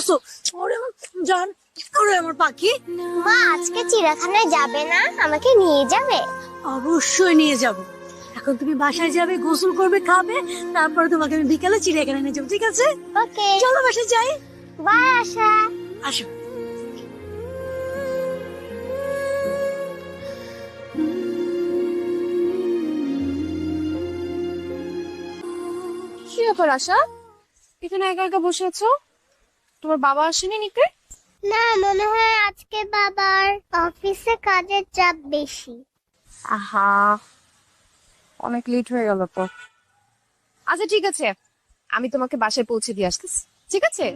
আসো। ওরে আমার জান, ওরে আমার পাখি। মা আজকে চিড়িয়াখানায় যাবে না, আমাকে নিয়ে যাবে? অবশ্যই নিয়ে যাব। এখন তুমি বাসায় যাবে, গোসল করবে, খাবে, তারপরে তোমাকে আমি বিকালে চিড়িয়াখানায় নিয়ে যাবো, ঠিক আছে? ওকে, চলো বাসায় যাই। বাই আশা। আসো। কি ব্যাপার আশা, এখানে একা একা বসে আছো? তোমার বাবা আসেনি নিকে? না, মনে হয় আজকে বাবার অফিসে কাজের চাপ বেশি। আহা, অনেক লেট হয়ে গেল তো। আচ্ছা ঠিক আছে, আমি তোমাকে বাসায় পৌঁছে দিয়ে আসতেছি, ঠিক আছে?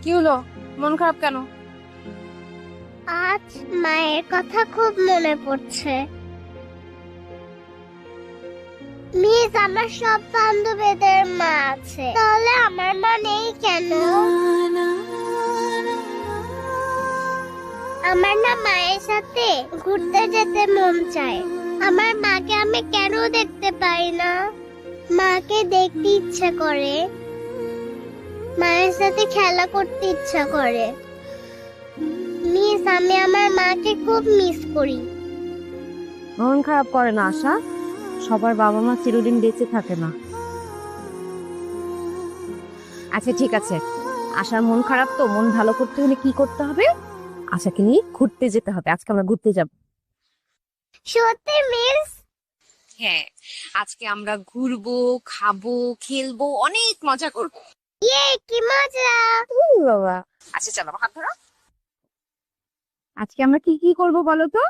কি হলো, মন খারাপ কেন? আজ মায়ের কথা খুব মনে পড়ছে। মিস, আমার সব বান্ধবীদের মা আছে, তাহলে আমার মা নেই কেন? আমার না মায়ের সাথে ঘুরতে যেতে মন চায়। আমার মাকে আমি কেন দেখতে পাই না? মাকে দেখতে ইচ্ছা করে, মায়ের সাথে খেলা করতে ইচ্ছা করে। মিস, আমি আমার মাকে খুব মিস করি। মন খারাপ করে না আশা, সবার বাবা মা চিরদিন বেঁচে থাকে না। আচ্ছা ঠিক আছে, আশার মন খারাপ তো, মন ভালো করতে হলে কি করতে হবে? আশাকে নিয়ে ঘুরতে যেতে হবে, আজকে আমরা ঘুরতে যাব। সত্যি মিস? হ্যাঁ, আজকে আমরা ঘুরবো, খাবো, খেলবো, অনেক মজা করবো। ইয়ে, কি মজা! বাবা, আচ্ছা চলো হাত ধরো। আজকে আমরা কি কি করবো বলো তো?